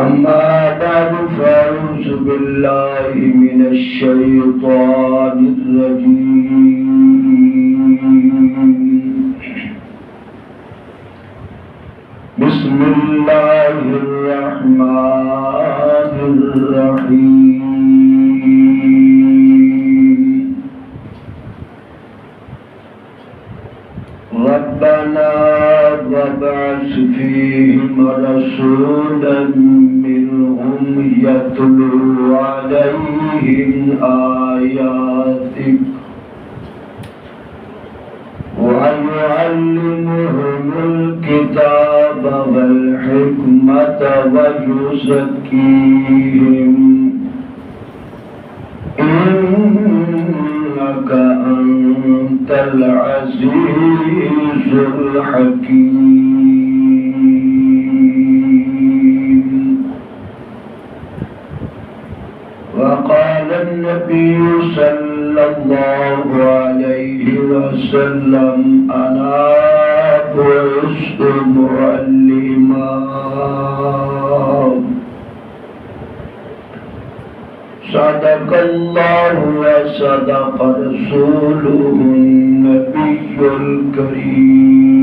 أما بعد فأعوذ بالله من الشيطان الرجيم بسم الله الرحمن الرحيم ربنا وابعث فيهم رسولا منهم يتلو عليهم آياتك ويعلمهم الكتاب والحكمة ويزكيهم إنك أنت العزيز الحكيم. وقال النبي صلى الله عليه وسلم أنا بعثت معلما. صدق الله وصدق رسوله النبي الكريم.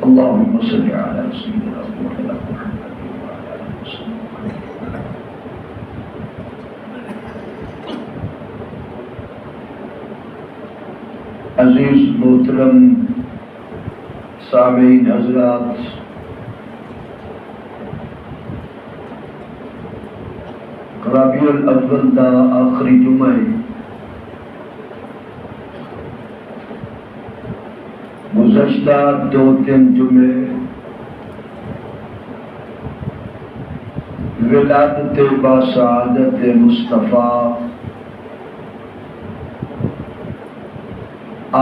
اللهم صل على سيدنا محمد وعلى آله وسلم. عزیز محترم سامعین حضرات، ربیع الاول دا آخری جمعہ ہے. گزشتہ 2-3 جمعے ولادت باسعادت مصطفیٰ،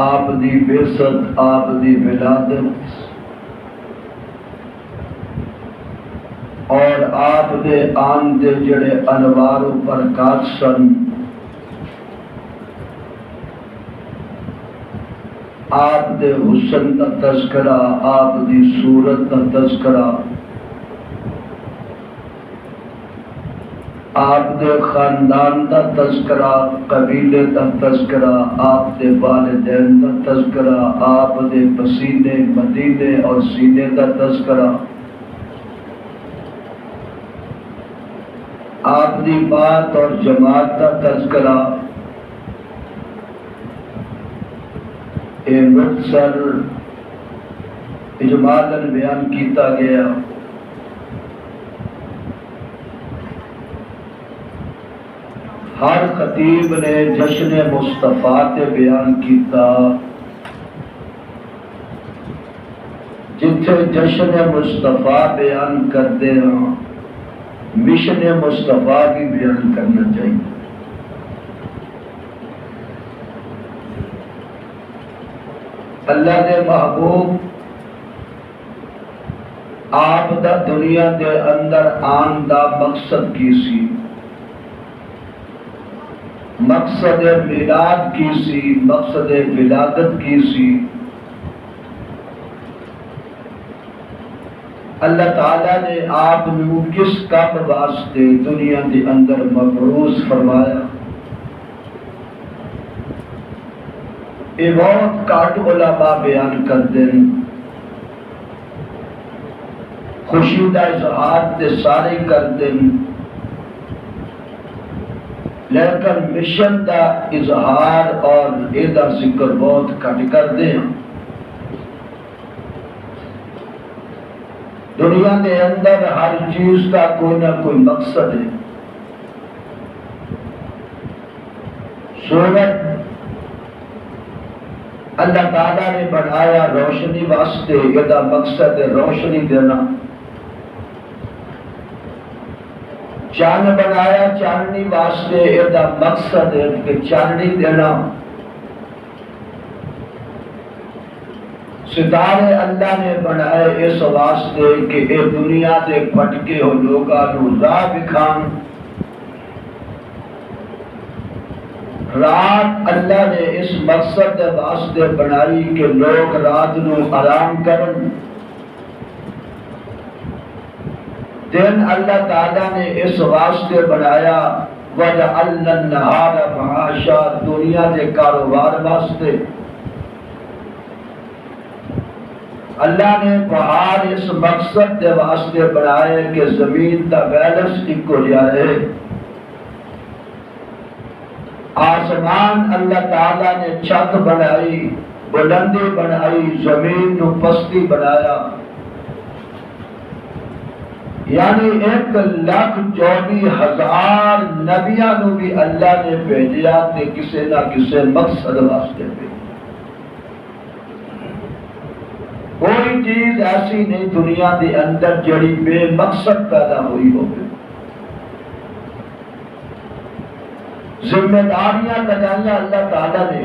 آپ دی بعثت، آپ دی ولادت اور آپ دے آن دے جڑے انوار و برکات سن، آپ دے حسن دا تذکرہ، آپ دی صورت دا تذکرہ، آپ دے خاندان دا تذکرہ، قبیلے دا تذکرہ، آپ دے والدین دا تذکرہ، آپ دے پسینے مدینے اور سینے دا تذکرہ، آپ دی بات اور جماعت دا تذکرہ، اے مختصر اجمالاً بیان کیتا گیا. ہر خطیب نے جشن مصطفیٰ تے بیان کیتا. جتھے جشن مصطفیٰ بیان کرتے ہیں مشن مصطفیٰ بھی بیان کرنا چاہیے. اللہ دے محبوب آپ دا دنیا دے اندر آن دا مقصد کی سی؟ مقصد میلاد کی سی، مقصد ولادت کی سی. اللہ تعالیٰ نے آپ نو کس کام واسطے دنیا دے اندر مبعوث فرمایا؟ یہ بہت کاٹ علماء بیان کر دیں. خوشی دا اظہار تے سارے کر دیں، لیکن مشن دا اظہار اور ایدہ ذکر بہت کٹ کر دیں. دنیا کے اندر ہر چیز کا کوئی نہ کوئی مقصد ہے. سورج اللہ تعالیٰ نے بنایا روشنی واسطے، یہ مقصد ہے روشنی دینا. چاند بنایا چاندنی واسطے، یہ مقصد ہے کہ چاندنی دینا. ستارے اللہ نے بنائے اس واسطے کہ اے دنیا دے بھٹکے ہو لوگاں نو راہ دکھان. رات اللہ نے اس مقصد دے واسطے بنائی کہ لوگ رات نو آرام کرن، دن اللہ تعالیٰ نے اس واسطے بنایا وَجَعَلْنَا النَّهَارَ مَعَاشًا، دنیا دے کاروبار واسطے۔ اللہ نے پہاڑ اس مقصد دے واسطے بنائے کہ زمین دا بیلنس اکو جا رہے۔ آسمان اللہ تعالیٰ نے چھت بنائی، بلندی بنائی، زمین نو پستی بنایا، یعنی 1,24,000 نبیاں نو بھی اللہ نے بھیجیا تے کسے نہ کسے مقصد واسطے بھیجیا۔ کوئی چیز ایسی نہیں دنیا دے اندر جڑی بے مقصد پیدا ہوئی ہوگی۔ ذمہ داریاں لگائیاں اللہ تعالیٰ نے۔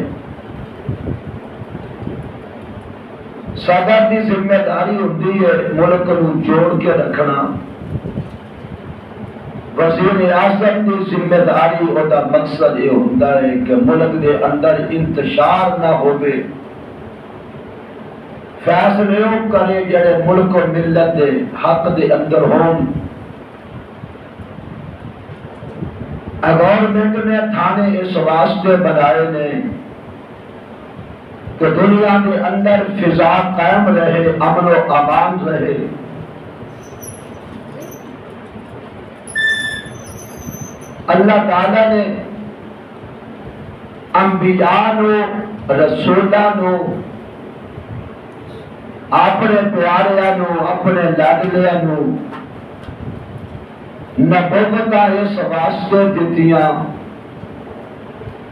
صدر دی ذمہ داری ہوتی ہے ملک نو جوڑ کے رکھنا، وزیر اعظم دی ذمہ داری ہوتا مقصد یہ ہوتا ہے کہ ملک دے اندر انتشار نہ ہوئے، فیصلے کرے جڑے ملک و ملت دے حق دے اندر ہون۔ گورنمنٹ نے تھانے اس واسطے بنائے نے کہ دنیا کے اندر فضا قائم رہے، امن و امان رہے۔ اللہ تعالیٰ نے انبیاء نو، رسولاں نو، اپنے پیاریاں نو، اپنے لاڈلیاں نو نبوت اس واسطے دتیاں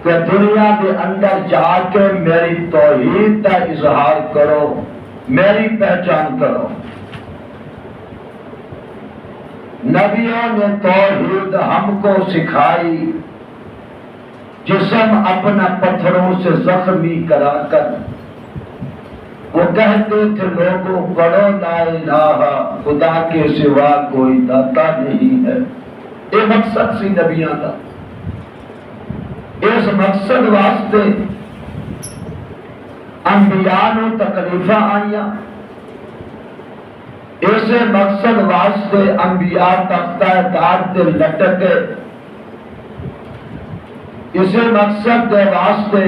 کہ دنیا کے اندر جا کے میری توحید کا اظہار کرو، میری پہچان کرو۔ نبیوں نے توحید ہم کو سکھائی، جسم اپنا پتھروں سے زخمی کرا کر وہ کہتے تھے لوگوں پڑھو لا الہ، خدا کے سوا کوئی داتا نہیں ہے۔ یہ مقصد سی نبیوں کا۔ اس مقصد واسطے انبیاء نو تکلیفاں آئیاں، اس مقصد واسطے انبیاء تختہ دار تے لٹک گئے، اس مقصد دے واسطے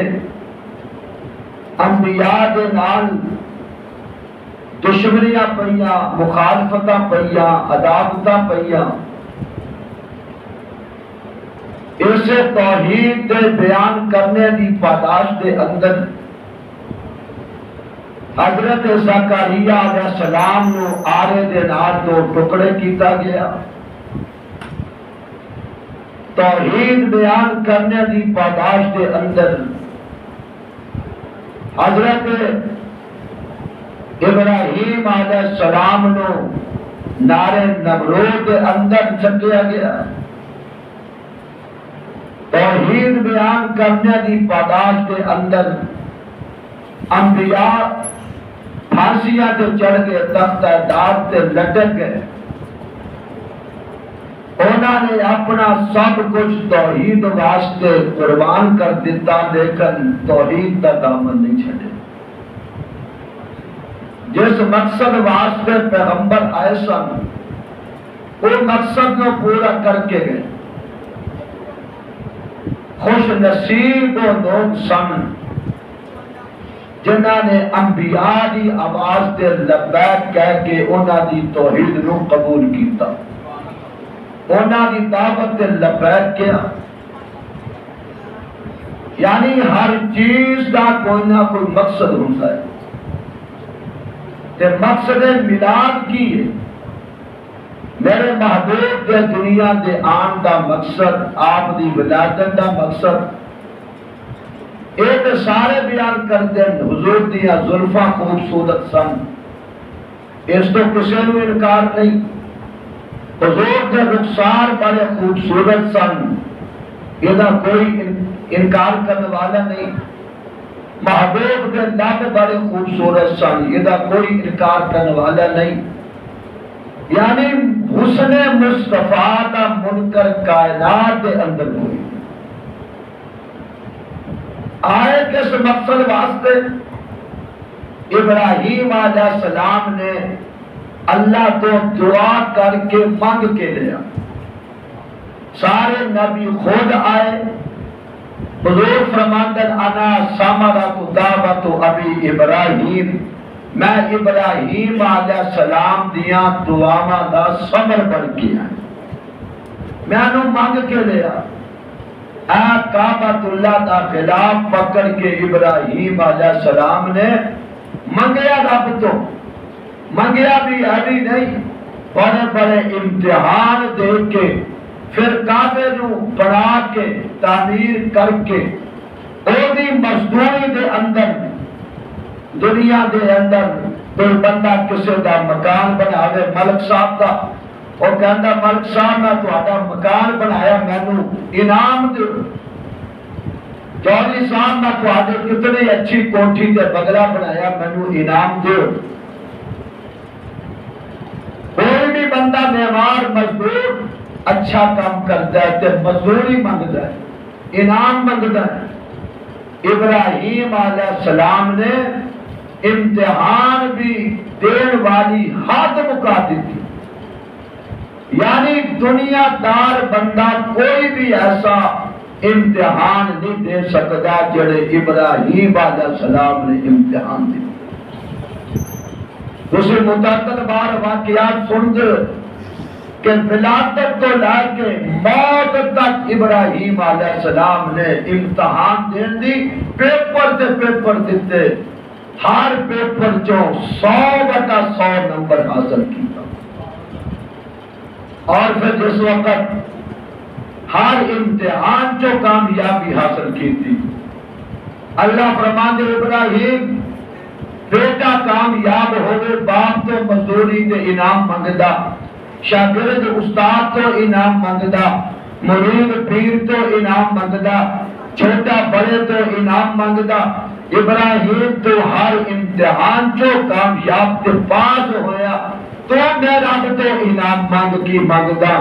انبیاء دے نال دشمنیاں پئیاں، مخالفتاں پئیاں، عداوتاں پئیاں۔ اسے توحید دے بیان کرنے دی پاداش دے اندر حضرت زکریا علیہ السلام نو آرے دے نال دو ٹکڑے کیتا گیا۔ توحید بیان کرنے دی پاداش دے اندر حضرت ابراہیم علیہ السلام نو نارے نمرود دے اندر چکیا گیا۔ توحید بیان کرنے دی پاداش دے اندر انبیاء پھانسیاں تے چڑھ گئے، تختہ دار تے لٹک گئے۔ انہوں نے اپنا سب کچھ توحید واسطے قربان کر دیتا، لیکن توحید کا دامن نہیں چھڑے۔ جس مقصد واسطے پیغمبر آئے سن وہ مقصد کو پورا کر کے گئے۔ خوش نصیب وہ لوگ سن جنہاں نے انبیاء دی آواز دے لبیک کہہ کے انہاں دی توحید نو قبول کیتا، انہاں دی دعوت دے لبیک کیا۔ یعنی ہر چیز دا کوئی نہ کوئی مقصد ہوتا ہے، تے مقصد میلاد کی ہے۔ میرے محبوب دے دنیا دے آن دا مقصد، آپ دی ولادت دا مقصد، ایک سارے بیان کرتے ہیں حضور دیا زلفاں خوبصورت سن، اس تو کسی نو انکار نہیں۔ حضور دے رخسار بڑے خوبصورت سن، یہ کوئی انکار کرنے والا نہیں۔ محبوب دے لب بڑے خوبصورت سن، یہ کوئی انکار کرنے والا نہیں۔ یعنی حسن مصطفیٰ دا منکر کائنات دے اندر ہوئی۔ آئے کس مقصد واسطے؟ ابراہیم علیہ السلام نے اللہ تو دعا کر کے مانگ کے لیا، سارے نبی خود آئے، حضور فرماندن انا ثمرۃ دعوت ابی ابراہیم، میں ابراہیم علیہ السلام دیاں دعاواں دا ثمر بن کے آیا، میں انہوں مانگ کے لیا۔ اے کعبۃ اللہ دا خلاف پکڑ کے ابراہیم علیہ السلام نے منگیا رب تو، منگیا بھی ابھی نہیں، بڑے بڑے امتحان دے کے پھر کعبے نو بنا کے تعمیر کر کے اودی مزدوری دے اندر دنیا دے اندر کوئی بندہ کسی دا مکان بناوے ملک صاحب دا، اور کہندا ملک صاحب میں تہاڈا مکان بنایا مینوں انعام دو، چودھری صاحب میں تہاڈے کتنی اچھی کوٹھی تے بنگلہ بنایا مینوں انعام دو۔ کوئی بھی بندہ معمار مزدور اچھا کام کرتا ہے تے مزدوری مانگتا ہے، انعام مانگتا ہے۔ ابراہیم علیہ السلام نے امتحان بھی دین والی حد مکا دی تھی، یعنی دنیا دار بندہ کوئی بھی ایسا امتحان نہیں دے سکتا جڑے ابراہیم علیہ السلام نے امتحان دی۔ اسے متعدد بار واقعات سن دے کہ ولادت کو لے کے موت تک ابراہیم علیہ السلام نے امتحان دین دی، پیپر تے پیپر دیتے، ہر پیپر جو 100/100 نمبر حاصل کیا، اور پھر جس وقت ہر امتحان جو کامیابی حاصل کی تھی، اللہ فرماندے ابراہیم بیٹا کامیاب ہوئے، باپ تو مزدوری تے انعام منگدا، شاگرد استاد تو انعام منگدا، مرید پیر تو انعام منگدا، چھوٹا بڑے تو انعام منگدا۔ ابراہیم تو ہر امتحان جو کامیاب تے پاس ہویا تو میں رب تو انعام مانگ کی منگدا،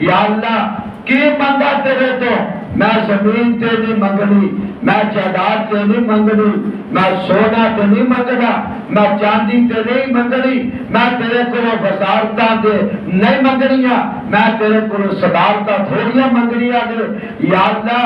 یا اللہ کی منگا تیرے تو، میں زمین تے نہیں منگنی، میں جائیداد تے نہیں منگنی، میں سونا تے نہیں منگنا، میں چاندی تے نہیں منگنی، میں تیرے کو وزارتاں دے نہیں منگنیاں، میں تیرے کو صدارتاں تھوڑیاں منگنیاں دے، یا اللہ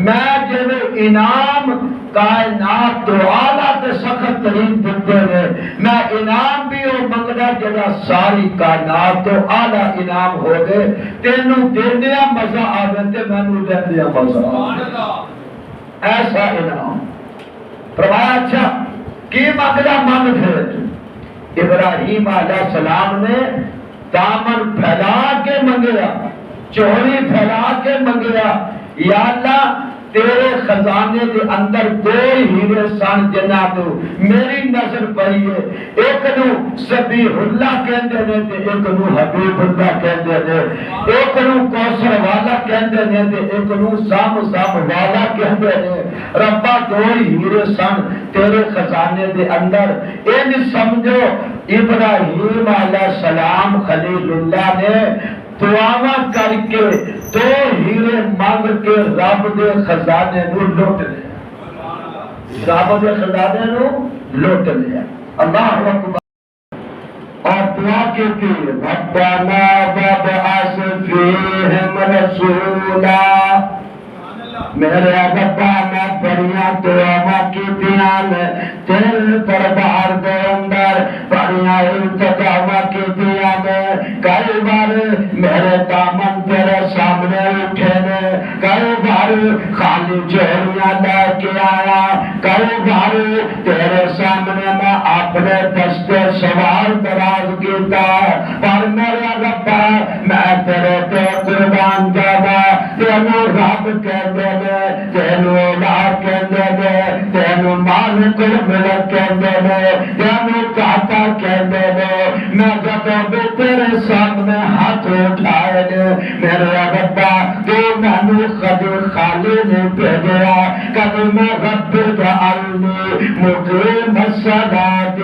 میں جے انعام کائنات تو اعلیٰ تے سخت ترین دیتے ہیں، میں انعام بھی وہ منگنا جڑا ساری کائنات تو اعلیٰ انعام ہو گئے، تینوں دیندیا مزہ آوے تے مینوں دیندیا مزہ آوے، ایسا انعام۔ فرمایا اچھا کی منگنا منگ پھر؟ ابراہیم علیہ السلام نے دامن پھیلا کے منگیا، چوری پھیلا کے منگیا، یا اللہ تیرے خزانے دے اندر دو ہیرے سن جنہ تو میری نظر پئی ہے، ایک نو سبیح اللہ کہندے نے تے ایک نو حبیب اللہ کہندے نے، ایک نو کوثر والا کہندے نے تے ایک نو زم والا کہندے نے، ربا دو ہیرے سن تیرے خزانے دے اندر۔ ان سمجھو ابراہیم علیہ السلام خلیل اللہ نے دعاواں کر کے دو ہیرے مانگ کے رب دے خزانے نو لوٹ لیا، رب دے خزانے نو لوٹ لیا۔ اللہ اکبر۔ اور دعا کی تھی ربنا وابعث فیہم رسولا، میرے ربا میں بڑیاں دعاواں کی دیان تیرے دربار دے اندر بڑیاں التجاواں کی دیان، کئی بار میرے دامن تیرے سامنے اٹھے نے، کئی بار خالی جوڑیاں لے کے آیا، کئی بار تیرے سامنے میں اپنے دستے سوال دراز کیتا، پر میرے ربا میں تیرے تے قربان جاوا، تینوں رب کہندے نے، تینوں اولاد کہندے نے، تینوں مالک الملک کہندے نے، تینوں داتا کہندے نے، میں جب بھی تیرے سامنے ہاتھ اٹھائے نے، میرے ربا تو مینوں کبھی خالی نہیں بھیجیا، کبھی میں رب جعلنی مقیم الصلاۃ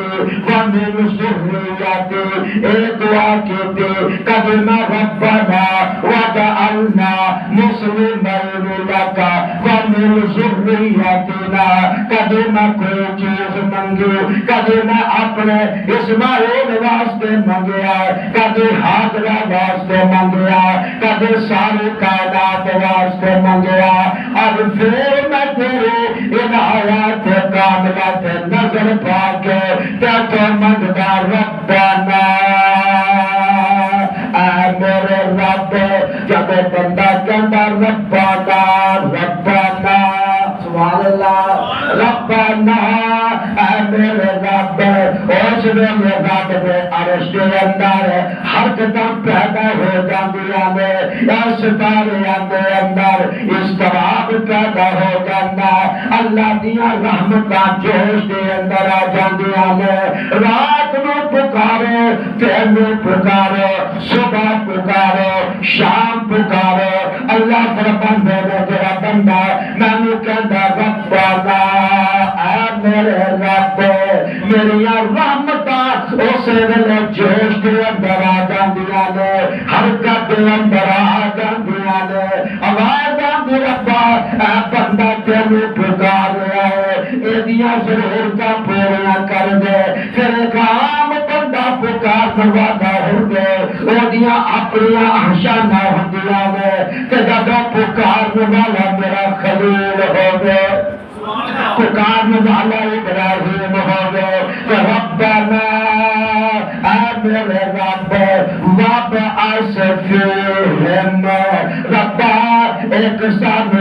ومن ذریتی، اے دعا کیتی کبھی میں ربنا وجعلنا مسلمین لک ومن ذریتنا منگنا، کدی میں کوئی چیز منگی، کدی میں اپنے اسماعیل واسطے منگیا، کدی حاضرہ واسطے منگیا، کدی ساری کائنات واسطے منگیا، اب پھر میں تیری عنایت کاملہ تے نظر پا کے تو منگتا ربنا اے میرے رب، جب بندہ کہتا ربنا ربنا سبحان اللہ ربنا اے میرے رب، اس ویلے رب دے عرش دے اندر حرکتاں پیدا ہو جاندیاں نے، اس ستاریاں دے اندر اضطراب پیدا ہو جاندا، اللہ دیاں رحمتاں جوش دے اندر آ جاندیاں نے، رات نو پکارو، دن نو پکارو، صبح پکارو، شام پکارو، اللہ فرماندا ہے جڑا بندہ مینوں کہندا ربنا اے میرے رب، میری رحمتاں اس ویلے جوش دے اندر آ جاندیاں نے، حرکت دے اندر آ جاندیاں نے، آواز آندی ربا اے بندہ تینوں پکار رہا ہے، ایدیاں ضرورتاں پوریاں کر دے، پھر ایک عام بندہ پکار والا ہو گئے، ایدیاں اپنیاں آشانہ ہوندیاں نے، تے جدوں پکار والا میرا خلیل ہو گئے، پکار والا ابراہیم ہو گئے، ربنا اے میرے رب وابعث فیہم، ربا ایک سب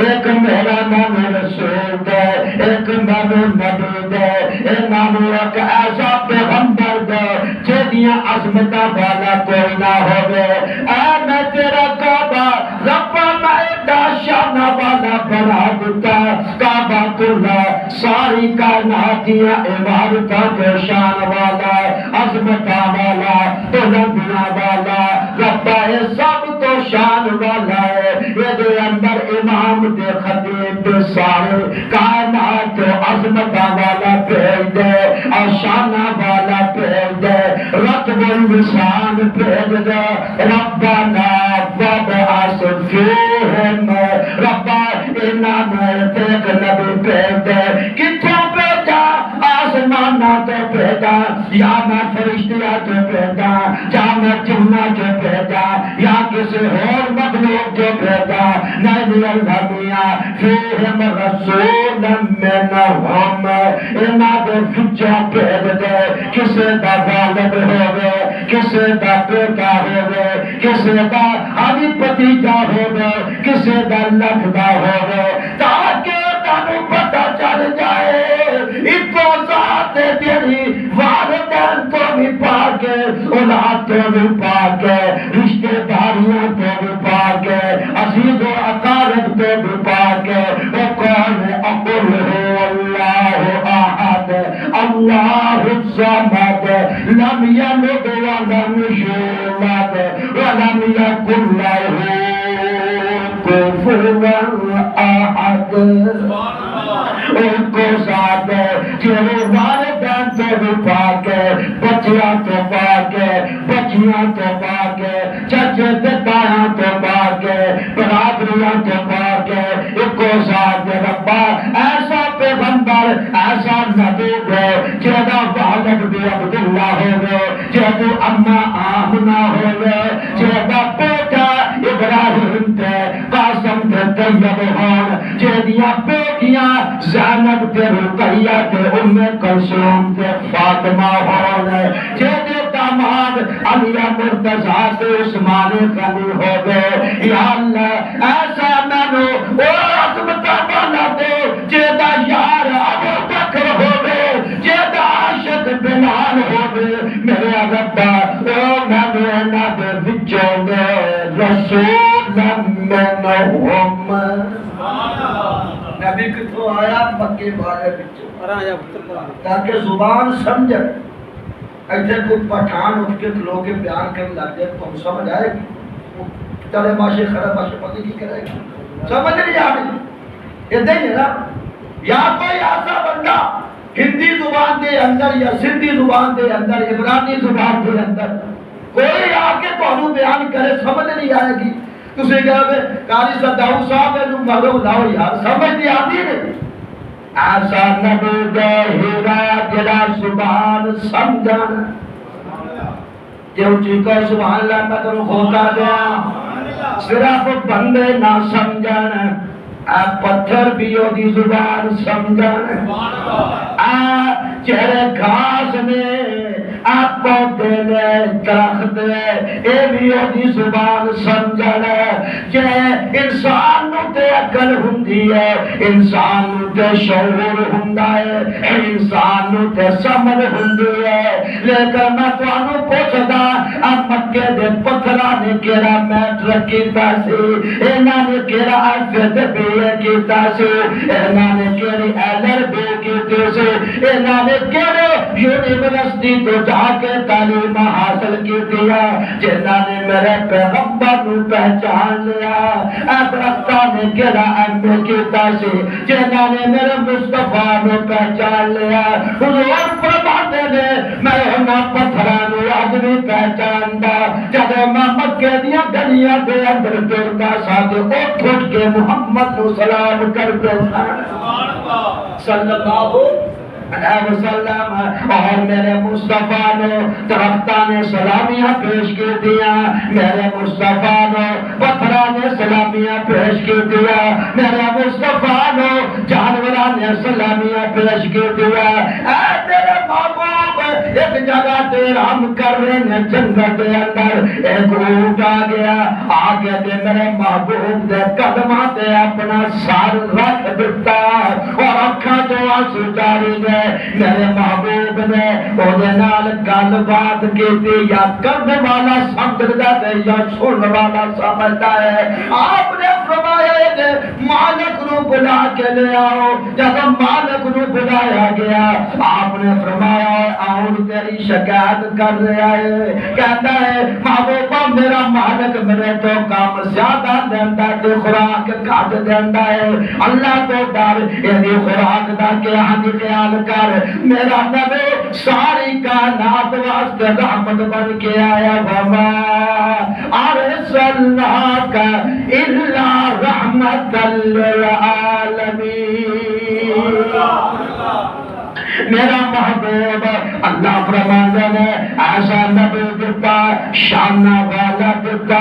ایک میرا نام رسول دے، ایک نام نبی دے، ایک نام ایک ایسا پیغمبر دے جدیاں عظمتہ والا کوئی نہ ہوئے، اے میں تیرا کعبہ ربا میں ایڈا شانہ والا بنا دیتا، کعبہ اللہ ساری کائناتیاں عبادتاں کے شان والا، عظمتاں والا، بلندیاں والا، ربا یہ سب تو شان والا ہے، یہ دے اندر امام دے خطیب دے سارے کائنات جو عظمتاں والا بھیج دے، اور شانہ والا بھیج دے، رتب الوسان بھیج دے، ربنا وابعث فیہم، ربا انہاں میں ایک نبی بھیج دے، کتھوں بھیجا؟ آسمانہ تو بھیجا، یا میں فرشتیاں تو بھیجا، یا میں جنہ جو بھیجا، یا کسی اور مخلوق جو بھیجا، نہیں اللہ میاں فیہم رسول منہم، انہاں دے وچوں بھیج دے، کسی دا والد ہوگے، کسی دا بیٹا ہوگے، کسی دا علی بھتیجا ہوگے، کسی دا لکھدا ہوگے، تاکہ تانوں پتہ چل جائے اتو ذات تیری والدین تو بھی پاک ہے، اولاد تو بھی پاک ہے، رشتہ داریاں تو بھی پاک ہے، عزیز و اقارب تو بھی پاک ہے، وہ کون ہے؟ اقل هو اللہ احد اللہ الصمد لم یلد ولم یولد ولم یکن له کفوا احد، ان کو ساتھ ہے جنہوں والدین تو بھی پاک ہے، بچیاں تو پاک ہے، بچیاں تو پاک ہے، چچے تتایاں تو پاک ہے، برادریاں تو پاک ہے، ان کو ساتھ ہے ربا ایسا پیغمبر ایسا نبی ہے جہاں والد بھی عبداللہ ہوگے، جہاں اما آمنہ ہوگے، جہاں بیٹا ابراہیم تے قاسم تے طیب ہون، جہاں بیٹیاں زینب تے رقیہ تے ام کلثوم تے فاطمہ ہون، جہاں داماد علی مرتضیٰ تے عثمان غنی ہو گئے، یا اللہ ایسا مینو او عظمتہ والا دے جہاں یار ابو بکر ہو گئے، جہاں عاشق بلال ہو گئے، میرے ربا او مینو انہاں دے وچوں دے رسول منہم، نبی کتوں آیا؟ مکے والے بچوں، تاکہ زبان سمجھے، ایسے کوئی پٹھان اٹھ کے کھلو کے بیان کرنے لگ جائے تو سمجھ آئے گی، چلے ماشے خراب ماشے پتہ کی کرے گی، سمجھ نہیں آ رہی، یہ دیں نا، یا کوئی ایسا بندہ ہندی زبان دے اندر یا سندھی زبان دے اندر عبرانی زبان دے اندر کوئی آ کے تو بیان کرے سمجھ نہیں آئے گی، تسی کہا بے قاری صداؤ صاحب ہے لوگ مغلوب لاؤ یار سمجھ نہیں آتی نہیں، ایسا نبی دے ہدایت جڑا زبان سمجھن تے اونچی کہ سبحان اللہ میں تنوں کھوتا دیا صرف بندے نہ سمجھن اے پتھر بھی دی زبان سمجھن اے چہرے گھاس نے آپ پودے نے درخت نے اے بھی دی زبان سمجھن کہ انسان نو تے عقل ہوندی ہے انسان نو تے شعور ہوندا ہے انسان نو تے سمجھ ہوندی ہے لیکن میں تانوں پوچھدا آ مکے دے پتھراں نے کیڑا میٹر کیتا سی انہاں نے کیڑا ایف بی اے کیتا سی انہاں نے کیڑی LLB کیتی سی انہاں نے کیڑے یونیورسٹی تو جا کے تعلیم حاصل کی جنہاں نے میرے پیغمبر نو پہچان لیا اے درختاں نے کیڑا MA کیتا سی جنہاں نے میرے مصطفیٰ نو پہچان لیا حضور فرماتے نے میں انہاں پتھراں نو اج بھی پہچاندا جب میں مکے دیاں گلیاں دے اندر ٹردا سا تے اٹھ اٹھ کے محمد نو سلام کردا صلی اللہ علیہ وسلم اور میرے مصطفیٰ نے درختاں نے سلامیاں پیش کی دیا میرے مصطفیٰ نے پتھراں نے سلامیاں پیش کی دیا میرے مصطفیٰ نے جانوراں نے سلامیاں پیش کی دیا اے میرے محبوب ایک جگہ تے ہم کر رہے ہیں جنگل کے اندر ایک اونٹ آ گیا آگے دے میرے محبوب دے قدماں تے اپنا سر رکھ دیتا اور اکھاں جو آنسو جاری گئے میرے محبوب نے اودے نال گل بات کیتی یا کرنے والا سمجھدا ہے یا سننے والا سمجھدا ہے آپ نے فرمایا کہ مالک نو بلا کے لے آؤ جب مالک نو بلایا گیا آپ نے فرمایا آؤں تیری شکایت کر رہا ہے کہتا ہے محبوبہ میرا مالک میرے تو کام زیادہ دیندا تے خوراک گھٹ دیندا ہے اللہ تو ڈر یہ خوراک دا کیا خیال کر میرا نبی ساری کائنات واسطے رحمت بن کے آیا وما ارسلناک الا رحمت للعالمین میرا محبوب اللہ فرماتا ہے ایسا نبی دیتا شانہ والا دیتا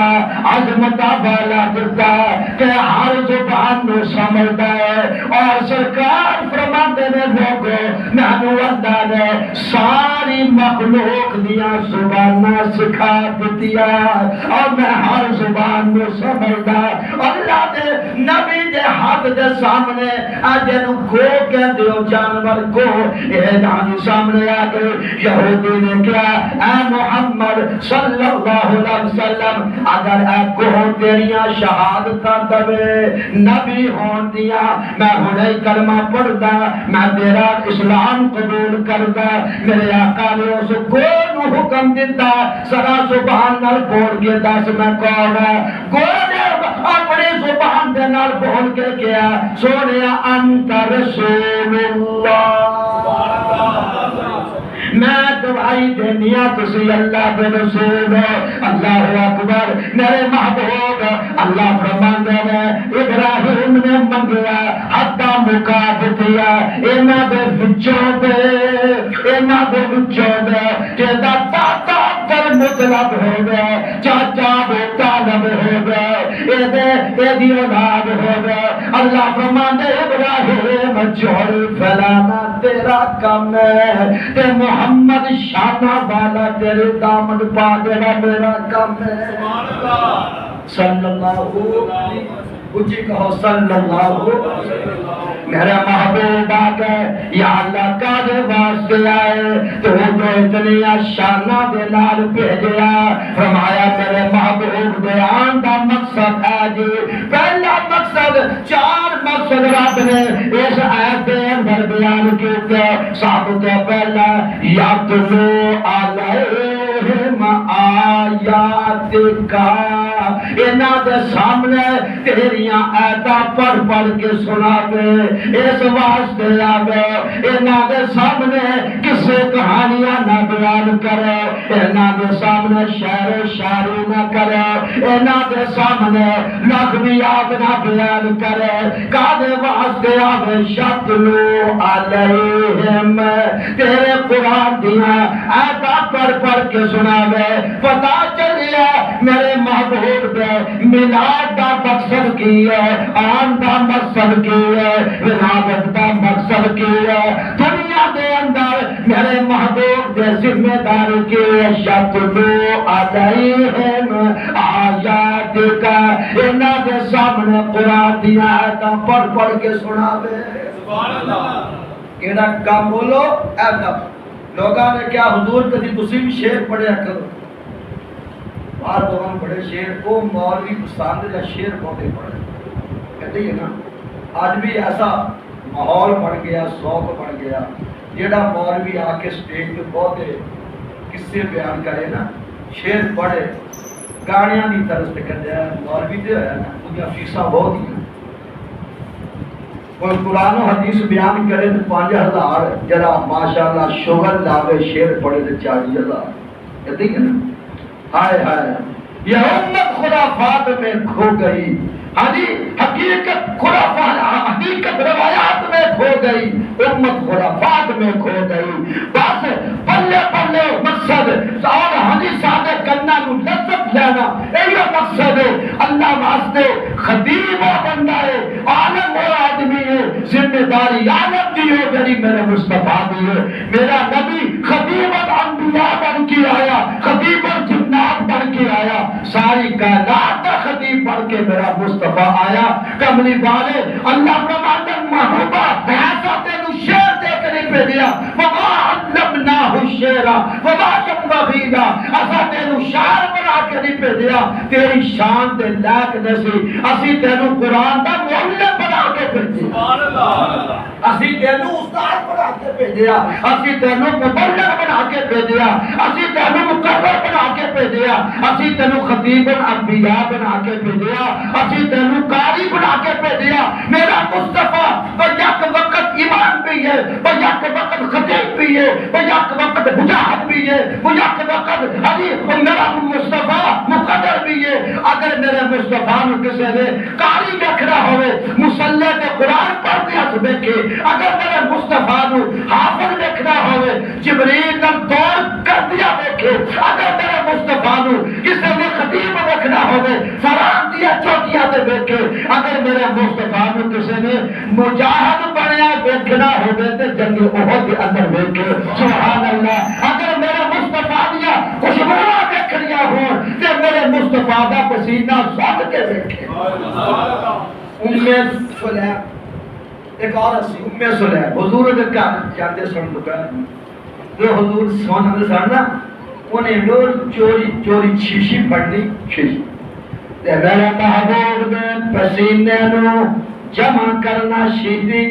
عظمت والا دیتا کہ ہر زبان نو سمجھتا ہے اور سرکار فرماتے ہیں لوگوں میں اللہ نے ساری مخلوق دیا زبانہ سکھا دیا اور میں ہر زبان نو سمجھتا اللہ دے نبی دے ہاتھ دے سامنے اجے نو گو کہ دیو جانور کو اعلان سامنے آ گئے یہودی نے کیا اے محمد صلی اللہ علیہ وسلم اگر اے کو تیریاں شہادتاں دے نبی ہون دیا میں ہنے کلمہ پڑھدا میں تیرا اسلام قبول کردا میرے آقا نے اس کو نو حکم دیتا سرا زبان نال بول کے دس میں کون ہے کو نے اپنی زبان دے نال بول کے کیا سونیا انت رسول اللہ میں دعائی دنیا تسی اللہ کے رسول اللہ اکبر میرے محبوب اللہ فرماندے نے ابراہیم نے منگیا حتی مکاد دیا اینا دے وچوں دے کہ دا تاتا در مطلب ہو گئے چاچا بے طالب ہو گئے اے دی اولاد ہو گئے اللہ فرماندے ابراہیم جوڑی پھیلانا تیرا کام ہے تے محمد شانہ والا تیرے دامن پا دینا میرا کام ہے صلی اللہ علیہ اچھی کہو صلی اللہ میرا محبوب آگے یا اللہ کا دے واسطے آئے تو جو اتنی شانہ دے نال بھیجیا فرمایا میرے محبوب دے آن دا مقصد ہے جی پہلا مقصد چار مقصد رب نے اس آیت دے اندر بیان کیتے سب تو پہلا یاتلو علیہم آیاتہ آیاتک انہاں دے سامنے تیریاں آیاتاں پڑھ پڑھ کے سناوے اس واسطے آوے انہاں دے سامنے کسے کہانیاں نہ بیان کرے انہاں دے سامنے شعر و شاعری نہ کرے انہاں دے سامنے لغویات نہ بیان کرے کادے واسطے آوے شتلو علیہم تیرے قرآن دیاں آیاتاں پڑھ پڑھ کے سناوے پتا چلیا میرے محبوب دے میلاد دا مقصد کی ہے آن دا مقصد کی ہے ولادت دا مقصد کی ہے دنیا دے اندر میرے محبوب دے ذمہ داری کی ہے شتلو علیہم آیاتک انہاں دے سامنے قرآن دی آیاتاں پڑھ پڑھ کے سناوے سبحان اللہ کیڑا کام بولو ایسا لوگاں نے کیا حضور کدی تسی بھی شعر پڑھیا کرو بار دوران بڑے شعر کو مولوی پسند کا شعر بہت پڑھے کہتے ہیں نا آج بھی ایسا ماحول بن گیا شوق بن گیا جیڑا مولوی آ کے سٹیج پہ بہت قصے بیان کرے نا شعر پڑھے گاڑیاں کی طرز سے کر دیا مولوی جو ہے نا ان فیساں بہت ہی کوئی قرآن و حدیث بیان کرے تو 5000 جرا ماشاءاللہ شغل لاوے شعر پڑھے تو 40,000 کہتے ہیں نا ہائے ہائے یہ امت خرافات میں کھو گئی حقیقت خرافات حقیقت روایات میں کھو گئی امت خرافات میں کھو گئی بس پلے پلے مقصد اور حدیثات کرنا کو لذت لینا یہ مقصد ہے اللہ واسطے خطیب و بندہ ہے عالم و آدمی ہے ذمہ داری عالم دی ہو گئی میرے مصطفیٰ دی ہے میرا نبی خطیب الانبیاء بن کے آیا خطیب الجنات بن کے آیا ساری کائنات کا خطیب بن کے میرا مصطفیٰ آیا کملی والے اللہ فرماتا محبوبہ ایسا تینو شعر دے کر نہیں پہ دیا وما علمناہ الشعر وما ينبغي ایسا تینو شاعر بنا کے نہیں پہ دیا تیری شان تے لائق نسی اسی تینو قرآن دا معلم بنا کے بھیجیا سبحان اللہ اسی تینو استاد بنا کے بھیجیا اسی تینو مبلغ بنا کے بھیجیا اسی تینو مقرر بنا کے بھیجیا اسی تینو خطیب الانبیاء بنا کے بھیجیا اسی تینو قاری بنا کے بھیجیا میرا مصطفیٰ بیک وقت ایمان بھی ہے بیک وقت خطیب بھی ہے بیک وقت مجاہد بھی ہے بیک وقت علی میرا مصطفیٰ مقدر بھی ہے اگر میرے مصطفیٰ نو کسی نے قاری دیکھنا ہوئے مصلی تے قرآن پڑھ دیا تو دیکھے اگر میرے مصطفیٰ نو حافظ دیکھنا ہوئے جبریل نم دور کر دیا دیکھے اگر میرے مصطفیٰ نو کسی نے خطیب دیکھنا ہوئے فران دیا چوٹیا دے دیکھے اگر میرے مصطفیٰ نو کسی نے مجاہد بنیا دیکھنا ہوئے تے جنگ احد کے اندر دیکھے سبحان اللہ اگر میرے مصطفیٰ دیا خوشبوہ دیکھنیا ہو تے میرے مصطفیٰ دا پسینہ ساتھ کے دیکھے سلیم ایک اور اسی سلیم حضور نے کہا جاتے سن دوپہر جو حضور سونا سننا انہیں لوگ چوری شیشی پڑھنی شیشی تے میرے محبوب دے پسینے نو جمع کرنا شیشی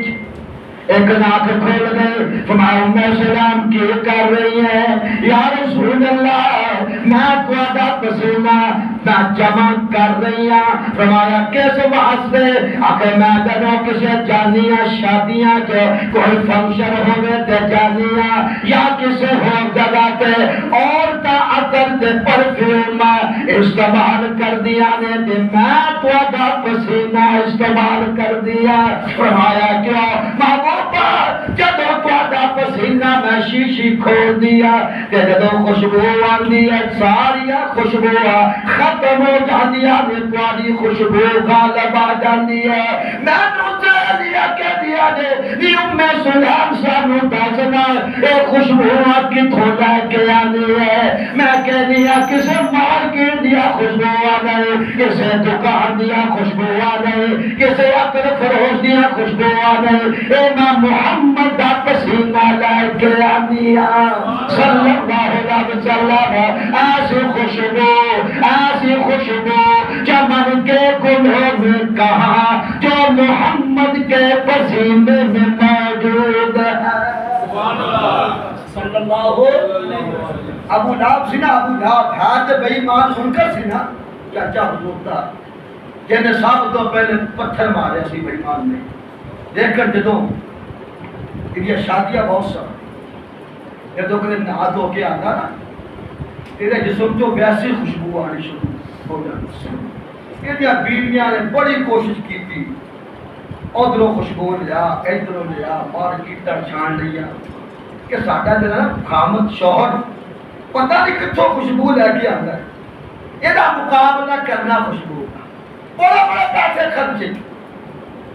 ایک ناک کھول گئے فرمایا ام سلام کی کر رہی ہے یا رسول اللہ میں تھوڑا پسینہ نہ جمع کر رہی ہوں فرمایا کس واسطے آخر میں جدوں کسی جانیاں شادیاں کے کوئی فنکشن ہوئے تے جانیاں یا کسی ہو جگہ تے عورتاں عطر تے پرفیوم استعمال کر دیا نے تے میں تھوڑا پسینہ استعمال کر دیا فرمایا کیوں محبوب جدو تھوڑا پسینہ میں شیشی کھول دیا تے جدو خوشبو آندی ہے ساری خوشبو ختم ہو جاندی ہے تھوڑی خوشبو غالب آ جاندی ہے میں نوچے دیا کہہ دیا دے یہ ام سلیم سانو دسنا اے خوشبو کی تھوڑا کے آنی ہے میں کہہ دیا کسے مارکیٹ دیا خوشبو آ گئے کسے دکان دیا خوشبو آ گئے کسے عطر فروش دیا خوشبو آ گئے اے محمد دا پسینہ لائے کے آنیا صلی اللہ علیہ وسلم ایسی خوشبو چمن کے گلوں میں کہا جو محمد کے پسینے میں موجود ہے صلی اللہ علیہ وسلم ابو لہب سی نا، ابو لہب ہے تے بے ایمان منکر سی نا، چاچا حضور دا جنہیں سب تو پہلے پتھر مارے سی بے ایمان نے. دیکھ کر جدوں یہ شادیاں بہت سا جدوں کدے نہا دھو کے آتا نا تیرے جسم تو ویسی خوشبو آنی شروع ہو جاتی. یہ بیویاں نے بڑی کوشش کی تھی، ادھروں خوشبو لیا ادھروں لیا مارکیٹ چھان لیا کہ ساڈا جو ہے نا خامد شوہر پتہ نہیں کتوں خوشبو لے کے آتا ہے، یہ مقابلہ کرنا خوشبو کا بڑے بڑے پیسے خرچے.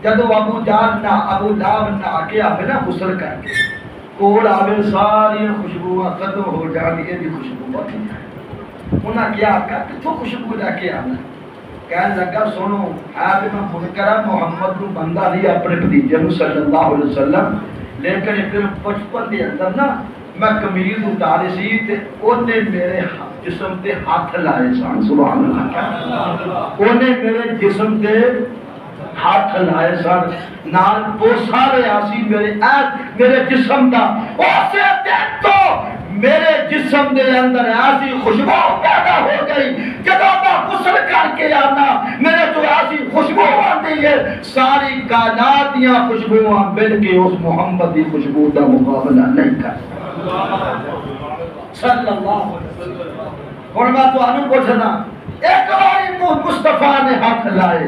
جدو ابو لہب نہ آگے آوے نا غسل کر کے کول آوے ساری خوشبو ختم ہو جانی، یہ خوشبو بہت ہے. انہیں کیا آکا کتوں خوشبو لے کے آنا؟ کہنے لگا سنو ہے بھی میں منکرہ محمد کو بندہ لیا اپنے بھتیجے صلی اللہ علیہ وسلم، لیکن ایک دن بچپن کے اندر نا میں قمیض اتاری سی تے اونے میرے جسم تے ہاتھ لائے سن. سبحان اللہ. اونے میرے جسم تے ہاتھ لائے سن، نال بوسا لیا سی میرے جسم دا. اسے دن تو میرے جسم دے اندر ایسی خوشبو پیدا ہو گئی، جب میں غسل کر کے آنا میرے تو ایسی خوشبو آتی ہے، ساری کائنات دیاں خوشبوواں مل کے اس محمد دی خوشبو دا مقابلہ نہیں کر صلی اللہ علیہ وسلم. اور میں تو انو پوچھنا ایک باری مصطفیٰ نے ہاتھ لائے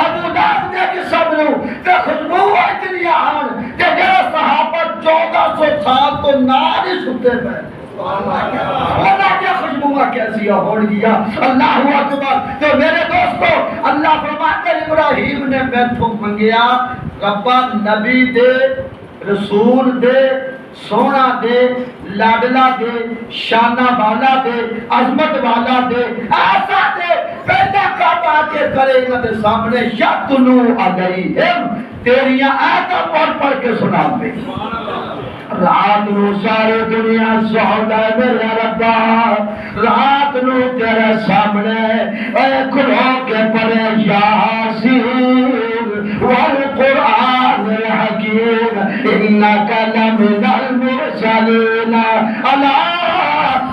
ابو لہب نے جسم نو تے خوشبو اتنی آن کہ جڑا صحابہ 1400 سال تو نال ہی ستے پے. اللہ کیا خوشبو کیسی ہو گیا. اللہ اکبر. تو میرے دوستو اللہ فرماتے ہیں ابراہیم نے میتھوں منگیا ربا نبی دے رسول دے سونا دے لاڈلا دے شانہ والا دے عظمت والا دے ایسا دے پیدا کعبہ کے کرے انہاں دے سامنے یتلو علیہم تیریاں آیتاں پڑھ کے سنا دے. رات نو ساری دنیا سہولہ میرے ربا، رات نو تیرے سامنے اے کھلو کے پڑے یاسین والقرآن الحکیم انکا لمن المرسلین علی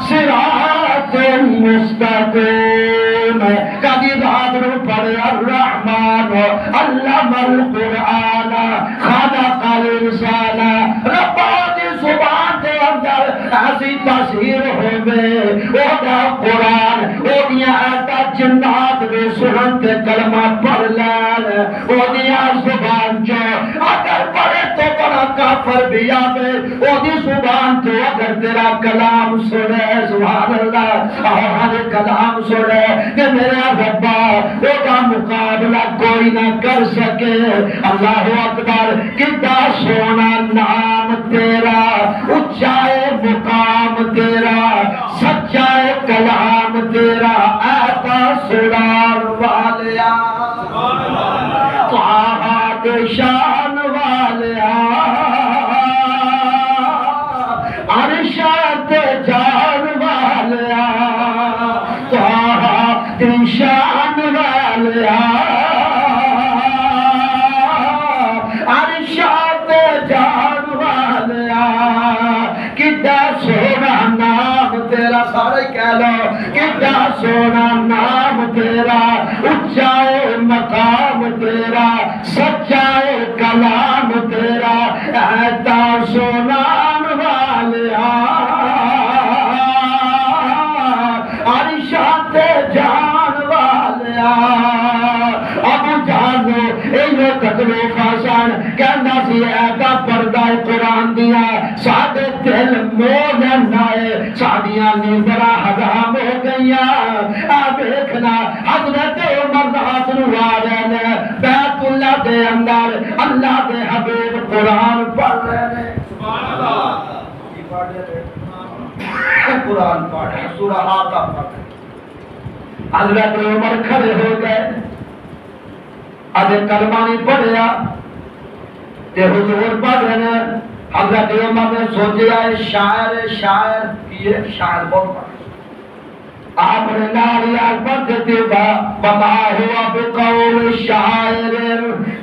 صراط مستقیم. کبھی رات نو پڑے الرحمن علم القرآن خلق الانسان. ربا زبان دے اندر ایسی تاثیر ہوئے اوہ قرآن اوہ آتا جنات دے سنن تے کلمہ پڑھ لین اوہ زبان جو اگر پڑھے تو بڑا کافر بھی آوے اوہ زبان تو اگر تیرا کلام سنے سبحان اللہ آہاں کلام سنے کہ میرا ربا اوہ مقابلہ کوئی نہ کر سکے. اللہ اکبر. کتا سونا نام تیرا، اچھائے مقام تیرا، سچائے کلام تیرا، ایتا سرار والیا طاعت شان والیا عرشات جان والیا طاعت شان والیا عرشات جان والیا. کتا سونا نام تیرا، سارے کہہ لو کتا سونا نام تیرا، اچھائے مقام تیرا، سچائے کلام تیرا، ایتا سونا والیا عرشات جان والیا. ابو جانو ایو قدرو خاسان کہنا سی ایتا پردہ قرآن دیا سادے دل مومن آئے سادیاں نیندرہ حرام ہو گئیاں. اب ایکنا حضرت عمر رات نوارے نے بیت اللہ دے اندر اللہ دے حبیب قرآن پڑھ رہے نے. سبحان اللہ. قرآن پڑھ رہے سورہ آقا پڑھ رہے. حضرت عمر کھڑے ہو گئے آدھے کلمہ نہیں پڑھیا تے حضور پڑھ رہے ہیں. حضرت عمر نے سوچیا ہے شاعر کیے شاعر بہت پڑھ آپ نے ناریال پڑھ دیتے بما ہوا بقول شاعر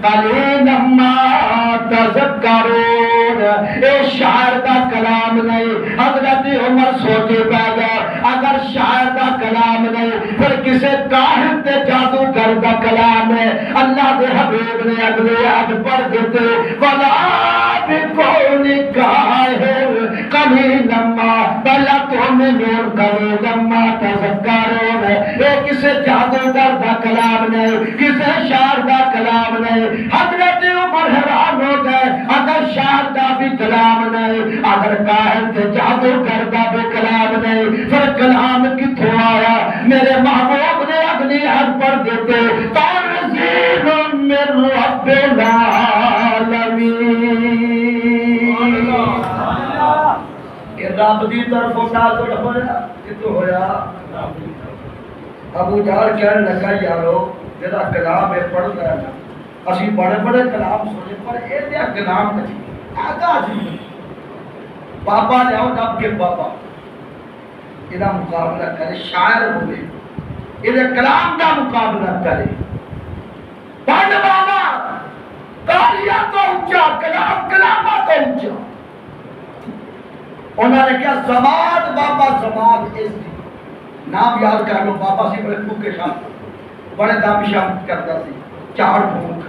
قلیلا ما تذکرون. اے شاعر کا کلام نہیں. حضرت عمر سوچے پہ گیا شاعر دا کلام نہیں، پھر کسے کاہن تے جادوگر دا کلام ہے۔ اللہ دے حبیب نے اگلے آیت پڑھ دیتے وَلَا بِقَوْلِ كَاهِنٍ قَلِيلًا مَا تُؤْمِنُونَ قَلِيلًا مَا تَذَكَّرُونَ۔ یہ کسے جادوگر دا کلام نہیں، کسے شاعر دا کلام نہیں۔ حضرت عمر حیران ہو گئے، اگر شاعر دا بھی کلام نہیں، اگر کاہن تے جادوگر دا بھی کلام نہیں، پھر کلام کتھوں آیا؟ میرے محبوب نے اگلی حد پر دیتے تنزیل من رب العالمین، کہ رب دی طرف نازل ہویا، کتھوں ہویا؟ ابو جہل کہنے لگا یارو جڑا کلام ہے پڑھدا ہے نا، اسی بڑے بڑے کلام سنے پر اے دیا کلام نہیں آگا جی بابا نے آؤ نب کے بابا یہ مقابلہ کرے، شاعر ہوئے یہ کلام کا مقابلہ کرے، پڑھ بابا کاریا تو اونچا کلام کلامہ تو اونچا۔ انہوں نے کیا زماد بابا زماد اس دی نام یاد کر لو، بابا سی بڑے پھوکے شام بڑے دم شام کرتا سی، چار پھونک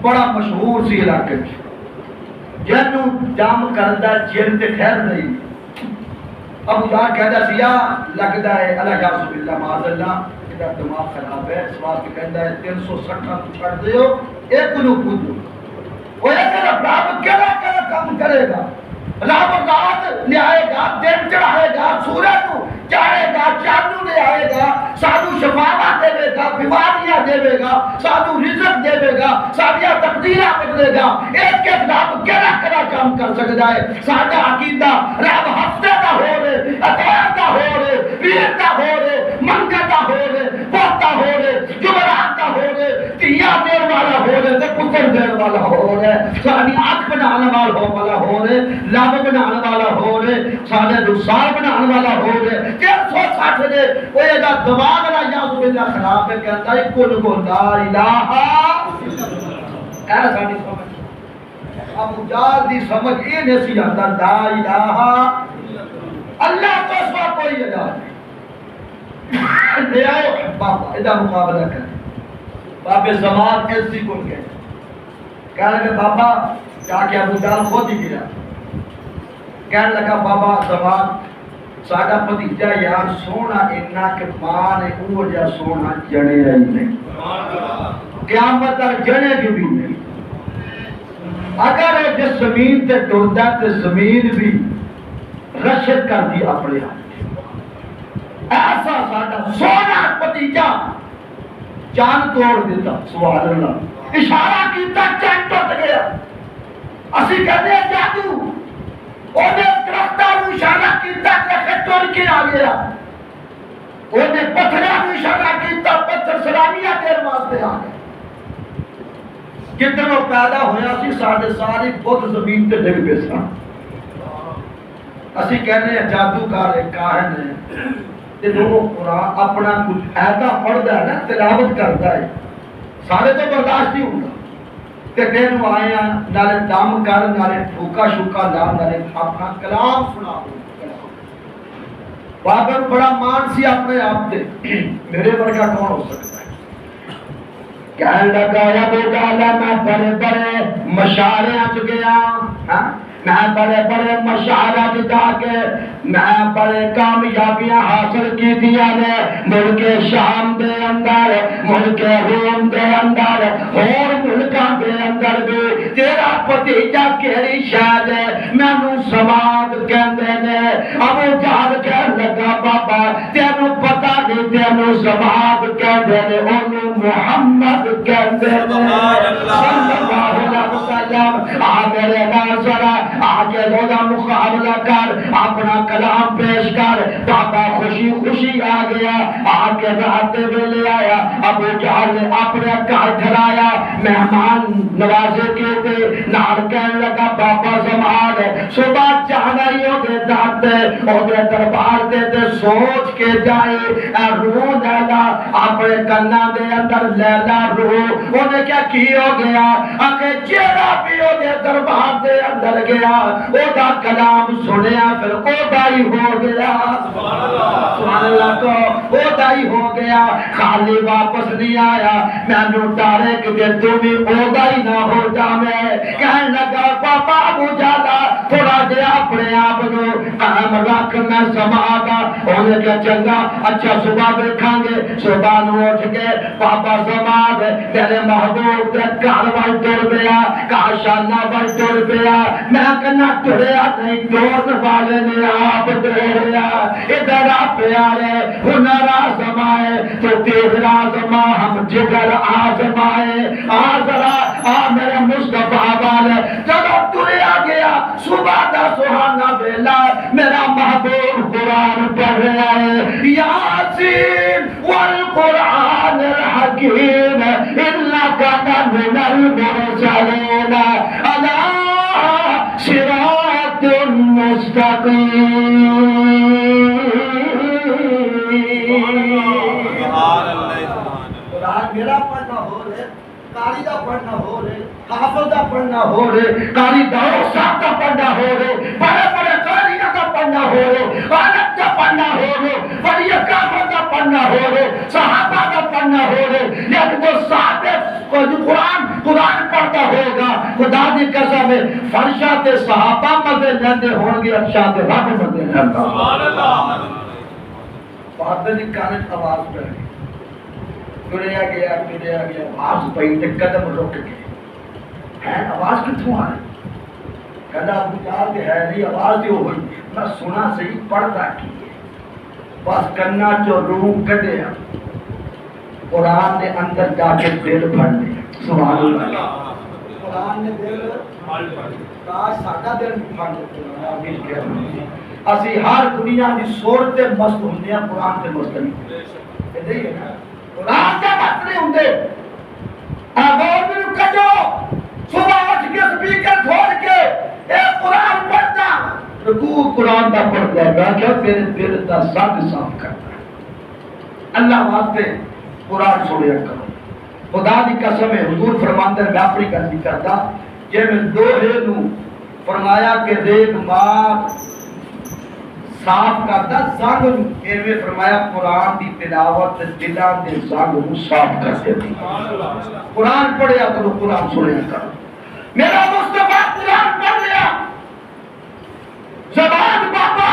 بڑا مشہور سی علاقے جنوں دم کرتا جن تے ٹھہر نہیں۔ ابو جہل کہتا سی یا لگتا ہے اللہ یا رسول اللہ معاذ اللہ میرا دماغ خراب ہے، اس واسطے کہتا ہے 360 تو چھڑ دیو ایک نو پوجو، وہ ایک رب کیڑا کام کرے گا؟ رب رات لے آئے گا، دن چڑھائے گا، سورج کو چاہے گا، چاندو لے آئے گا، سادو شفاعت دے گا، بیماریاں دے گا، سادو رزق دے گا، سادیا تقدیرہ بدلے گا۔ ایک ایک رب کیڑا کام کر سکتا ہے؟ سادہ عقیدہ رب ہفتے دا ہو رہے، اتوار دا ہو رہے، پیر دا ہو رہے، منگل دا ہو رہے، پوتا ہو رہے، جمعرات دا ہو رہے، تیاں دیر والا ہو رہے، پتر دیر والا ہو رہے، ساری آنکھ بنانے والا ہو رہے، لب بنانے والا ہو رہے، سارے رسال بنانے والا ہو رہے، 360 دے وہ یہ دماغ نہ یا سب اللہ خراب ہے، کہتا ہے کل کو لا الہ اے ساری سمجھ ابو جہل دی سمجھ یہ نہیں سی آتا لا الہ اللہ تو سوا کوئی الہ نہیں۔ لے آؤ بابا ادھا مقابلہ کریں، بابے زمان ایسی کن گئے، کہنے لگے بابا جا کے ابو جہل خود ہی گیا، کہنے لگا بابا زمان ساڈا بھتیجا یار سونا اتنا کہ ماں نے وہ جا سونا جنے رہی نہیں، قیامت تک جنے کی بھی نہیں۔ اگر جس زمین تے ٹردا تے زمین بھی رشد کر دی اپنے آپ، ایسا ساڈا سونا بھتیجا جان توڑ دیتا، سبحان اللہ، اشارہ کیتا چین ٹوٹ گیا۔ اسی کہتے ہیں جادو انہیں درختہ کو اشارہ کیتا درخت ٹوٹ کے آ گیا، انہیں پتھرہ کو اشارہ کیتا پتھر سلامیہ دیر واسطے آ گیا۔ کتنوں پیدا ہویا سی ساڑھے ساری بہت زمین تے ڈگ پے سا۔ اسی کہنے ہیں جادوگر ایک کاہن ہے تے جو قرآن اپنا کچھ ایتا پڑھدا ہے نا تلاوت کرتا ہے، سارے تو برداشت نہیں ہوگا تے دن آئے ہیں نالے دم کر نالے ٹھوکا شوکا لا نالے اپنا کلام سنا بابر بڑا مان سی اپنے آپ تے میرے ورگا کون ہو سکتا ہے؟ کہنے لگا یا بیٹا میں بڑے بڑے مشاعرے آ گیا، میں بڑے بڑے مشاعرہ جا کے میں بڑے کامیابیاں حاصل کی دیا نے، ملک شام دے اندر، ملک روم دے اندر اور ملکاں دے اندر بھی تیرا بھتیجا کیڑی شاید ہے مینوں سماعت کہندے نے۔ ابو جہل کہن لگا بابا تینوں پتہ نہیں تینوں سماعت کہندے نے، اونوں محمد کہندے نے صلی اللہ علیہ وسلم۔ آ میرے نال ذرا آگے روزہ مقابلہ کر، اپنا کلام پیش کر۔ بابا خوشی خوشی آ گیا، آگے رہتے ہوئے لے آیا۔ ابو جہل نے اپنے گھر گھرایا، مہمان نوازے کے تھے، نال کہنے لگا بابا زمان صبح جانا ہی ہو گئے جاتے ہوگے دربار دے سوچ کے جائے رون ہے اپنے کنا دے اندر لیلا رو انہیں کیا کی ہو گیا آکے جیڑا بھی ہو دے دربار دے اندر گیا او دا کلام سنیا پھر او دائی ہو گیا سبحان اللہ کو او دائی ہو گیا خالی واپس نہیں آیا میں نو ڈارے کہ دے تمہیں او دائی نہ ہو جا میں کہنے لگا بابا ابو جالا تھوڑا دے اپنے آپ نو قائم رکھ میں سما گا انہیں کیا چنگا اچھا صبح دیکھاں گے صبح نو اٹھ کے بابا سماغ میرے محبوب دے کاروائے ٹر گیا کاشانہ پر ٹر گیا میں کہنا ٹریا نہیں ٹورن والے نے آپ ٹریا ادھر آپ پیارے ہنر آزمائے تو تیز آزما ہم جگر آزمائے ذرا میرے مصطفیٰ والے چلو ٹریا گیا صبح دا سہانا بیلا میرا محبوب قرآن پڑھ رہا ہے یاسین والقرآن الحکیم انکا من المرسلین علی صراط مستقیم قرآن میرا پڑھنا ہو رہے قاری دا پڑھنا ہو رہے حافظ دا پڑھنا ہو رہے قاری دارو صاحب دا پڑھنا ہو رہے بڑے بڑے قاریہ دا پڑھنا ہو رہے غالب دا پڑھنا ہو رہے ولی کعبہ دا پڑھنا ہو رہے صحابہ دا پڑھنا ہو رہے لیکن وہ صحابہ قرآن پڑھتا ہوگا خدا دی قسم ہے فرشاں تے صحابہ مزے لیندے ہون گے اچھا تے رب مزے لیندے سبحان اللہ بات دی کانت آواز پہ گریا گیا آواز پئی تے قدم رک گئے ہے آواز کتھوں آ رہی کہنا ابو جہل کہ ہے نہیں آواز جو ہوئی میں سنا صحیح پڑھتا کی بس کرنا جو روح کڈیا قرآن نے اندر جا کے دل بھر دیا سبحان اللہ قرآن نے دل کاش ساڈا دل بھر دیا اسی ہر دنیا دی صورت مست ہوندے ہیں قرآن تے مست نہیں ایدے ہی ہے نا قرآن تے مست نہیں ہوندے آگور میں کجو صبح اٹھ کے سپیکر چھوڑ کے اے قرآن پڑھتا رکوع قرآن دا پڑھتا ہے میں کیا تیرے دل دا ساتھ صاف کرتا ہے اللہ واسطے قرآن سنیا کرو خدا دی قسم ہے حضور فرماندے میں اپنی گل کرتا کہ میں دوہے نو فرمایا کہ ریت مار صاف کرتا زنگ ایویں فرمایا قرآن دی تلاوت دلان دے زنگ نو صاف کر دیتی قرآن پڑھیا کرو قرآن سنیا کرو میرا مصطفیٰ قرآن پڑھ لیا زبان بابا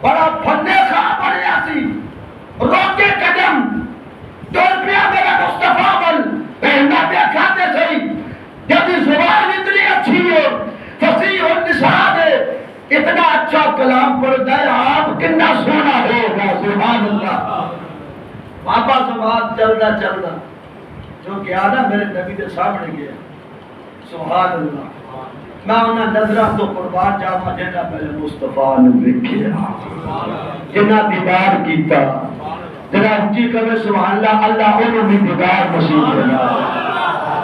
بڑا پھنے خواہ پڑھیا سی روکے قدم ڈول پیا میرا مصطفیٰ بل پہنا پیا کھاتے سہی جب زبان اتنی اچھی ہو فصیح اور نشاد ہے اتنا اچھا کلام پڑھتا ہے آپ کتنا سونا ہوگا سبحان اللہ بابا زبان چلدا چلدا جو گیا نا میرے نبی کے سامنے گیا سبحان اللہ میں انہاں نظراں تو قربان جاواں جنہاں میرے مصطفیٰ نے ویکھیا جنہاں دیدار کیتا جنہاں اونچی کہے سبحان اللہ اللہ انہوں نے دیدار نصیب کیا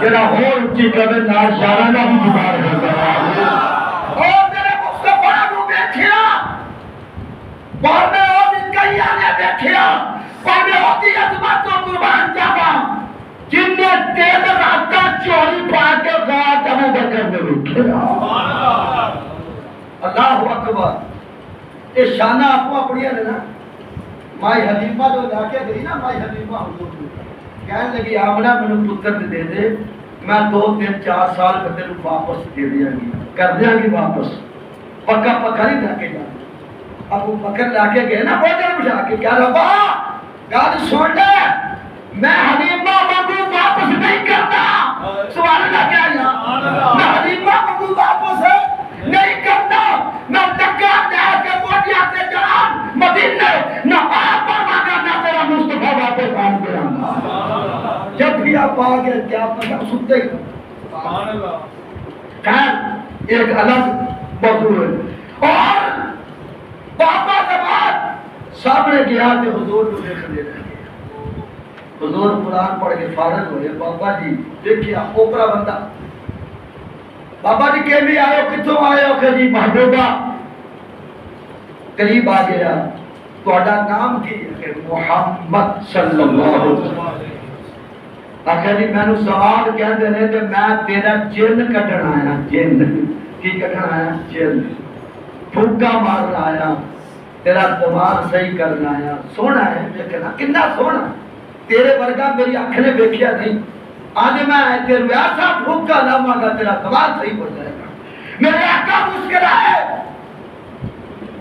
جنہاں ہو اونچی کہے نال شارانہ بھی دیدار کرتا اور میرے مصطفیٰ نے ویکھیا اور میں اور ان کئیاں نے ویکھیا اور میں ہوتی عظمت تو قربان جاواں جن نے تیل راتا چوری پا کے غار ابو بکر نے ویکھیا اللہ اکبر یہ شانہ آپ اپنی ہے نا مائی حلیمہ جو لا کے گئی نا مائی حلیمہ حضور کہنے لگی آمنہ میں نے پتر دے دے میں 2-3-4 سال کا تیرے واپس دے دیا گی کر دیا گی واپس پکا پکا نہیں لا کے جانا ابو بکر لا کے گئے نا بوجھر بجھا کے کیا ربا گاڑی سوڑ لے میں حلیمہ مگو واپس نہیں کرتا سوال اللہ کیا یہاں میں حلیمہ مگو واپس نہیں کرتا میں دکا دے کے بوٹیا سے جان مدینہ نہ آپ مانگا نہ تیرا مصطفیٰ واپس آن کے آنا جب بھی آپ آگے کیا پتا سنتے ہی خیر ایک الگ موضوع ہے اور بابا زبان سامنے گیا کہ حضور کو دیکھ لے رہے حضور قرآن پڑھ کے فارغ ہوئے بابا جی دیکھیا اوپرا بندہ بابا جی کہ بھی آئے کتوں آئے ہو کہ جی محبوبہ قریب آ گیا تو اڈا نام کی کہ محمد صلی اللہ علیہ وسلم آخر جی میں سوال کہتے رہے تو میں تیرا جن کٹن آیا، جن کی کٹن آیا، جن پھوکا مارنا آیا، تیرا دماغ صحیح کرنا آیا. سونا ہے دیکھنا کتنا سونا، تیرے ورگا میری اکھ نے دیکھیا نہیں. آج میں تیرے ایسا پھوکا لاواں گا تیرا دماغ صحیح ہو جائے گا. میرے آقا مسکرائے.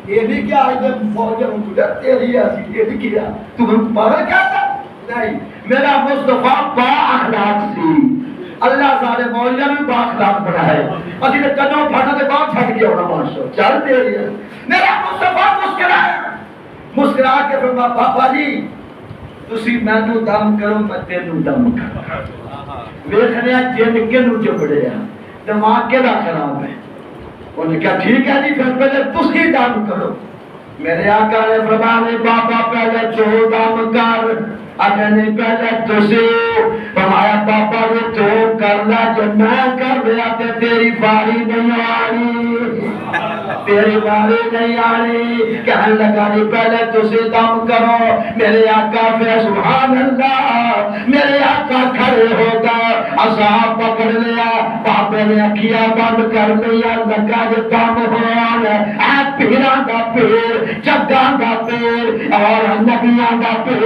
یہ بھی کیا ہے جب فوجیں تجھے تیری ایسی یہ بھی کیا تو پاگل کیا تھا؟ نہیں، میرا مصطفیٰ با اخلاق سی. اللہ سارے مولیا بھی با اخلاق بنائے. اسی نے کنوں پھاٹا دے باہر چھٹ گیا ہونا ماشاء چل تیری ہے. میرا مصطفیٰ مسکرائے. مسکرا کے فرما پاپا جی تسی مینوں دم کرو میں تینوں دم کروں. ویکھنے جن کنوں چبڑے آ دماغ کیڑا خراب ہے. انہوں نے کہا ٹھیک ہے جی پھر پہلے تسی دم کرو. میرے آقا نے فرمایا بابا پہلے تو دم کر. اگر نہیں پہلے تسی فرمایا بابا نے تو کرنا جو میں کر رہا تے تیری باری نہیں آنی، تیری باری نہیں آنی. کہنے لگا نہیں پہلے تسی دم کرو. میرے آقا پھر سبحان اللہ میرے آقا کھڑے ہو گئے. عذاب پکڑ لیا. بابے نے اکھیاں بند کر لیا. لگا جو دم ہوان اے پیراں دا پیر جگاں دا پیر اور نبیاں دا پیر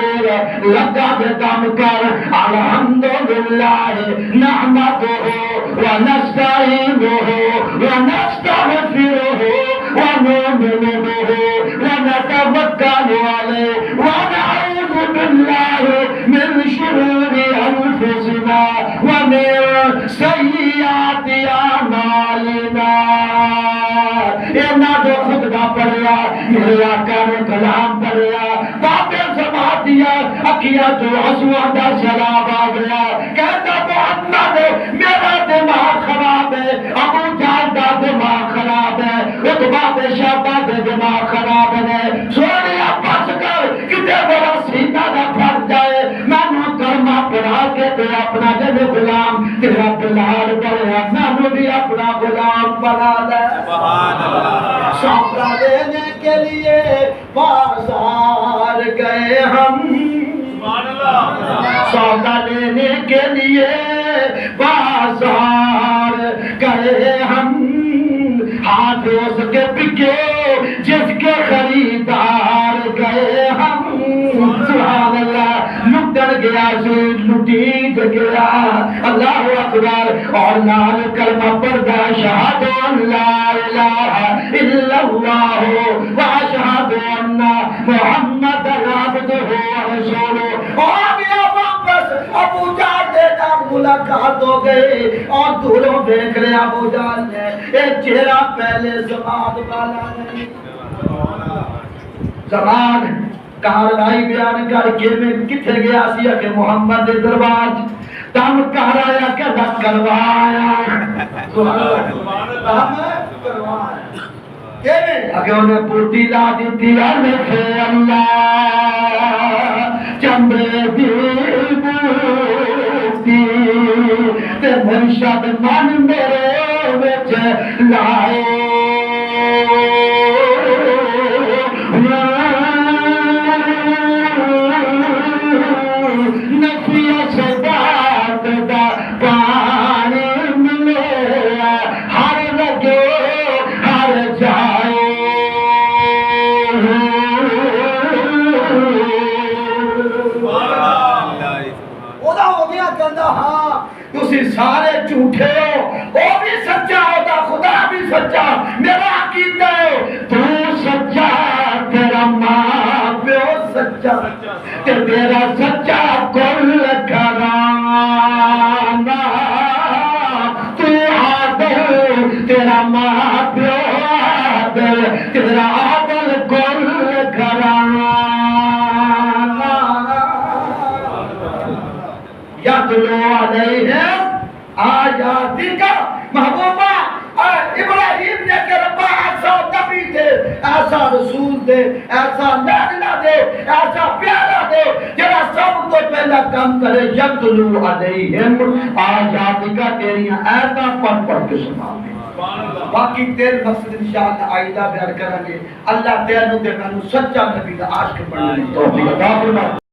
لگا دے دم کر. الحمدللہ نحمدہ ونستعینہ ونستغفرہ ونؤمن بہ ونتوکل علیہ ونعوذ باللہ من شرور انفسنا ومن سیئات اعمالنا. اینا جو خود دا پڑھیا میرے آقا نے کلام پڑھیا. بابے سما دیا اکھیاں تو آنسواں دا سیلاب آ گیا. کہتا محمد میرا دماغ خراب ہے، ابو جہل دا دماغ خراب ہے، عتبہ بن شیبہ دا دماغ خراب ہے. سونیا بس کر کتے بڑا سینہ نہ پھٹ جائے. مینوں کلمہ پڑھا کے تے اپنا دل غلام تیرا بلال بڑھیا مینوں بھی اپنا غلام بنا دے. سبحان اللہ. سودا لینے کے لیے بازار گئے ہم، سودا لینے کے لیے بازار گئے ہم. ہاتھ اس کے بکے جس کے خریدار گئے ہم. سبحان اللہ. لٹن گیا سے لٹیٹ گیا. اللہ اکبر. اور نال کلمہ پڑھتا شہادت لا الہ الا اللہ واشہد ان محمد عبدہ ورسولہ. اور گیا واپس. ابو جہل کے ساتھ ملاقات ہو گئی اور دوروں دیکھ رہے ابو جہل نے ایک چہرہ پہلے زمان والا نہیں. زمان کاروائی بیان کر کے میں کتھے گیا سی کہ محمد دربار دم کرایا کہ دم کروایا. دم کروایا کہ انہیں پوٹی لا دی تھی سے اللہ چمبے دی بوٹی تے مرشد من میرے وچ لائے. سارے جھوٹے ہو وہ بھی سچا ہوتا خدا بھی سچا. میرا عقیدہ ہے تو سچا تیرا ماں پیو سچا تیرا سچا کل گھرانا. تو عادل تیرا ماں پیو عادل تیرا عادل کل گھرانا. یتلو علیہم آیاتک. محبوبہ ابراہیم نے کہ ربا ایسا نبی دے ایسا رسول دے ایسا لاڈلا دے ایسا پیارا دے جڑا سب تو پہلا کام کرے. یتلو علیہم آیاتک تیریاں ایتاں پڑھ کے سنا. باقی تیرے مقصد انشاءاللہ آئندہ بیان کریں گے. اللہ تینوں تے مینوں سچا نبی دا عاشق بنانے توفیق عطا فرمائے.